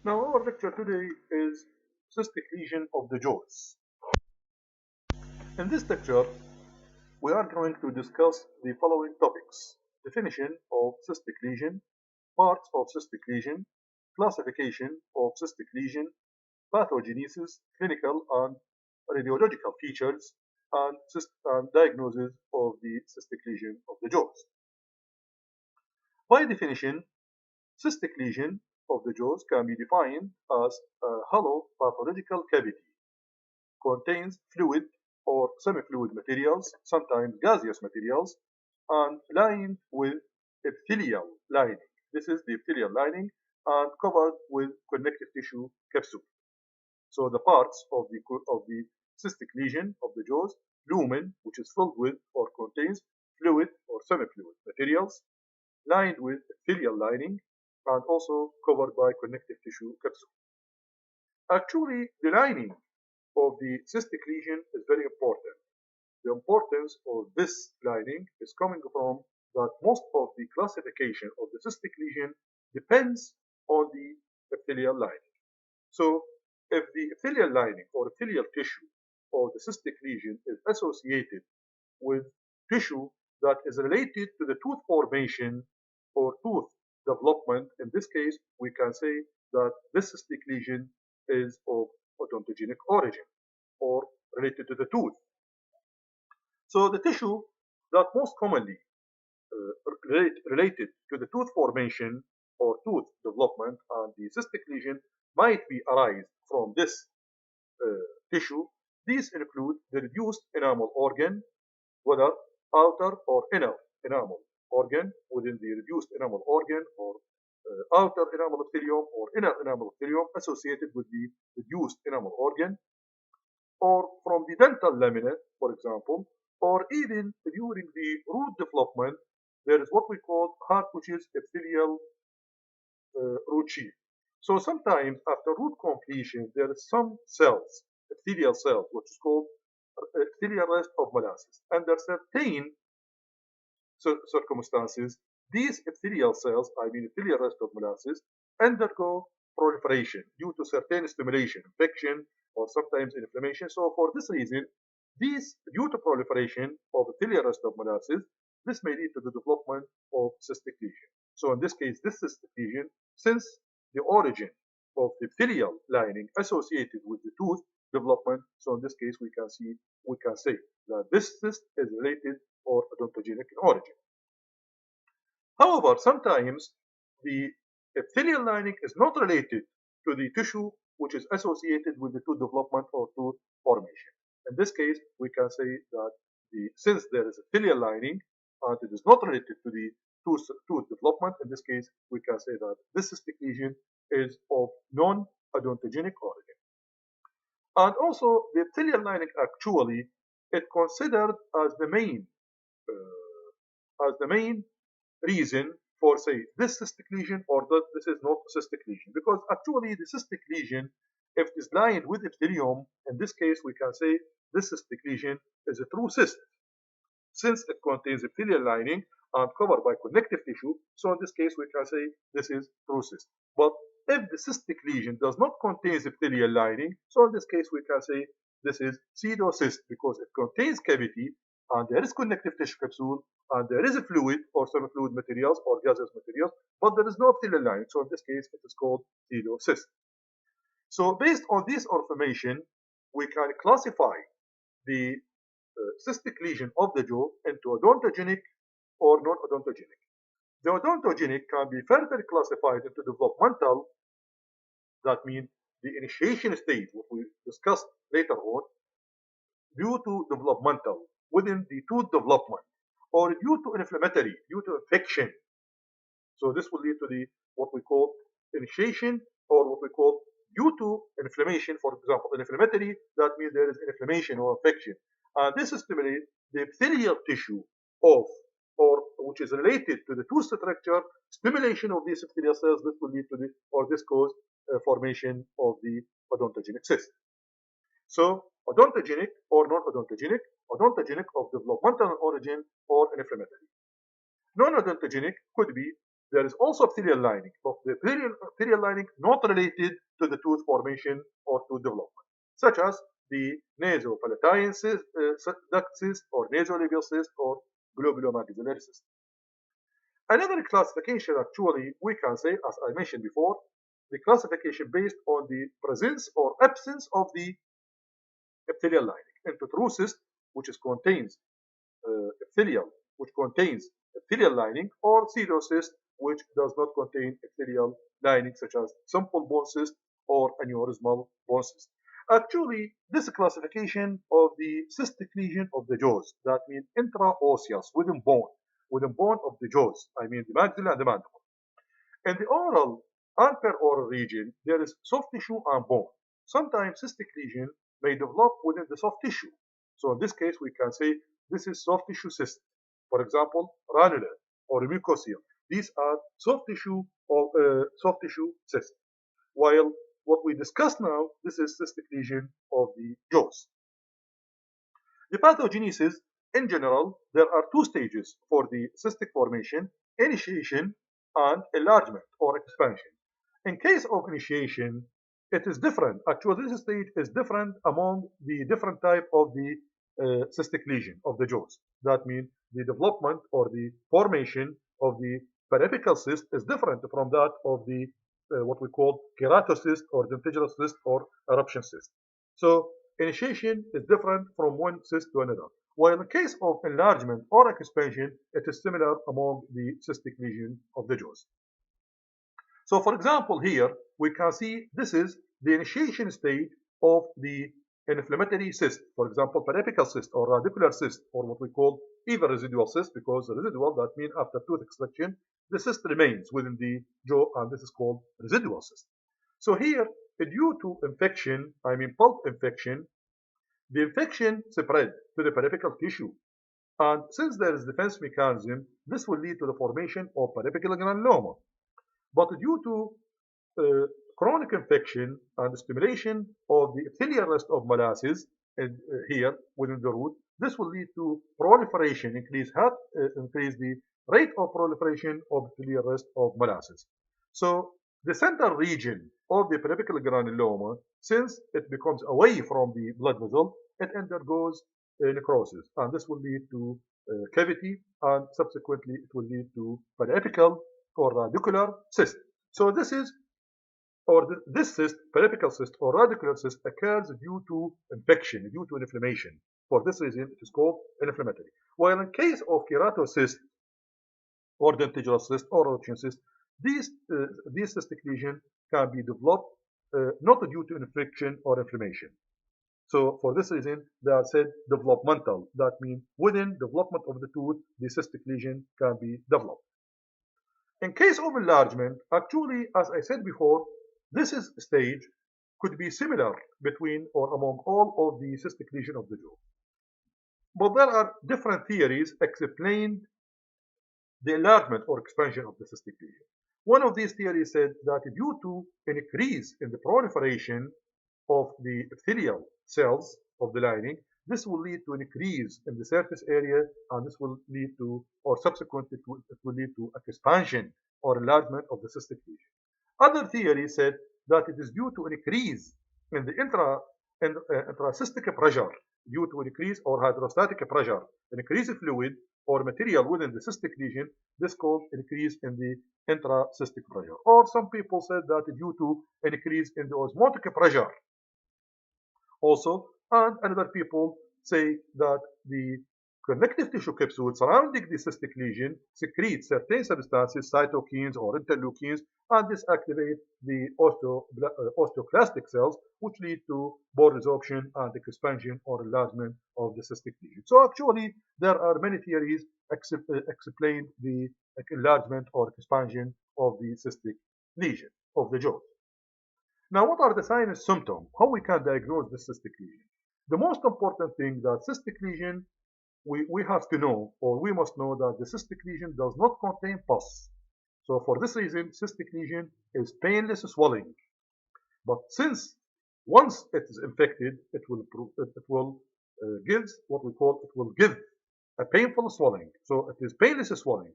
Now our lecture today is cystic lesion of the jaws. In this lecture, we are going to discuss the following topics: definition of cystic lesion, parts of cystic lesion, classification of cystic lesion, pathogenesis, clinical and radiological features, and diagnosis of the cystic lesion of the jaws. By definition, cystic lesion of the jaws can be defined as a hollow pathological cavity, contains fluid or semi-fluid materials, sometimes gaseous materials, and lined with epithelial lining. This is the epithelial lining and covered with connective tissue capsule. So the parts of the cystic lesion of the jaws: lumen, which is filled with or contains fluid or semi-fluid materials, lined with epithelial lining, and also covered by connective tissue capsule. Actually, the lining of the cystic lesion is very important. The importance of this lining is coming from that most of the classification of the cystic lesion depends on the epithelial lining. So if the epithelial lining or epithelial tissue of the cystic lesion is associated with tissue that is related to the tooth formation or tooth development, in this case, we can say that this cystic lesion is of odontogenic origin or related to the tooth. So the tissue that most commonly related to the tooth formation or tooth development and the cystic lesion might be arise from this tissue. These include the reduced enamel organ, whether outer or inner enamel organ within the reduced enamel organ, or outer enamel epithelium or inner enamel epithelium associated with the reduced enamel organ, or from the dental lamina, for example, or even during the root development, there is what we call Hartwich's epithelial root sheath. So sometimes after root completion, there is some cells, epithelial cells, which is called epithelial rest of molasses. Under certain circumstances, these epithelial cells, I mean epithelial rest of molasses, undergo proliferation due to certain stimulation, infection, or sometimes inflammation. So for this reason, due to proliferation of epithelial rest of molasses, this may lead to the development of cystic lesion. So in this case, this cystic lesion, since the origin of the epithelial lining associated with the tooth development, so in this case we can say that this cyst is related or odontogenic in origin. However, sometimes the epithelial lining is not related to the tissue which is associated with the tooth development or tooth formation. In this case, we can say that since there is epithelial lining and it is not related to the tooth development, in this case, we can say that this cystic lesion is of non-odontogenic origin. And also, the epithelial lining actually is considered as the main reason for say this cystic lesion or that this is not cystic lesion, because actually the cystic lesion, if it is lined with epithelium, in this case we can say this cystic lesion is a true cyst since it contains epithelial lining and covered by connective tissue. So in this case we can say this is true cyst. But if the cystic lesion does not contain epithelial lining, so in this case we can say this is pseudocyst because it contains cavity and there is connective tissue capsule and there is a fluid or semi-fluid materials or gaseous materials, but there is no epithelial lining. So in this case it is called pseudocyst. So based on this information, we can classify the cystic lesion of the jaw into odontogenic or non-odontogenic. The odontogenic can be further classified into developmental, that means the initiation stage, what we discussed later on, due to developmental within the tooth development, or due to inflammatory, due to infection. So this will lead to the what we call initiation, or what we call due to inflammation. For example, inflammatory, that means there is inflammation or infection. And this stimulates the epithelial tissue of, or which is related to the tooth structure, stimulation of these epithelial cells. This will lead to the, or this cause formation of the odontogenic cyst. So odontogenic or non-odontogenic, odontogenic of developmental origin or inflammatory. Non-odontogenic could be There is also epithelial lining, but the epithelial lining not related to the tooth formation or tooth development, such as the nasopalatine duct cyst or nasolabial cyst or globulomaxillary cyst. Another classification, actually, we can say, as I mentioned before, the classification based on the presence or absence of the epithelial lining into true cyst, which contains epithelial, which contains epithelial lining, or pseudocyst, which does not contain epithelial lining, such as simple bone cyst or aneurysmal bone cyst. Actually, this classification of the cystic lesion of the jaws, that means intraosseous, within bone of the jaws, I mean the maxilla and the mandible. In the oral and peroral region, there is soft tissue and bone. Sometimes cystic lesion may develop within the soft tissue. So in this case, we can say this is soft tissue cyst. For example, ranular or mucosal. These are soft tissue or soft tissue cyst. While what we discuss now, this is cystic lesion of the jaws. The pathogenesis, in general, there are two stages for the cystic formation: initiation and enlargement or expansion. In case of initiation, it is different. Actually, this stage is different among the different type of the cystic lesion of the jaws. That means the development or the formation of the periapical cyst is different from that of the what we call keratocyst or dentigerous cyst or eruption cyst. So initiation is different from one cyst to another. While in case of enlargement or expansion, it is similar among the cystic lesion of the jaws. So for example, here we can see this is the initiation stage of the inflammatory cyst. For example, periapical cyst or radicular cyst, or what we call even residual cyst, because residual, that means after tooth extraction, the cyst remains within the jaw, and this is called residual cyst. So here, due to infection, I mean pulp infection, the infection spread to the periapical tissue. And since there is defense mechanism, this will lead to the formation of periapical granuloma. But due to chronic infection and stimulation of the epithelial rest of molasses here within the root, this will lead to proliferation, increase the rate of proliferation of epithelial rest of molasses. So the central region of the periapical granuloma, since it becomes away from the blood vessel, it undergoes necrosis, and this will lead to cavity, and subsequently it will lead to periapical or radicular cyst. So this cyst, periapical cyst or radicular cyst, occurs due to infection, due to inflammation. For this reason, it is called inflammatory. While in case of keratocyst or dentigerous cyst or eruption cyst, these cystic lesions can be developed not due to infection or inflammation. So for this reason, they are said developmental. That means within development of the tooth, the cystic lesion can be developed. In case of enlargement, actually, as I said before, this stage could be similar between or among all of the cystic lesion of the jaw. But there are different theories explain the enlargement or expansion of the cystic lesion. One of these theories said that due to an increase in the proliferation of the epithelial cells of the lining, this will lead to an increase in the surface area, and this will lead to, or subsequently it will lead to expansion or enlargement of the cystic lesion. Other theories said that it is due to an increase in the intracystic pressure, due to an increase or hydrostatic pressure, an increase of fluid or material within the cystic lesion. This called an increase in the intracystic pressure. Or some people said that due to an increase in the osmotic pressure also, and another people say that the connective tissue capsule surrounding the cystic lesion secretes certain substances, cytokines or interleukins, and this activates the osteoclastic cells, which lead to bone resorption and expansion or enlargement of the cystic lesion. So actually, there are many theories explain the enlargement or expansion of the cystic lesion of the jaw. Now, what are the signs and symptoms? How we can diagnose this cystic lesion? The most important thing that cystic lesion, we have to know, or we must know, that the cystic lesion does not contain pus. So for this reason, cystic lesion is painless swelling. But since once it is infected, it will give what we call, it will give a painful swelling. So it is painless swelling.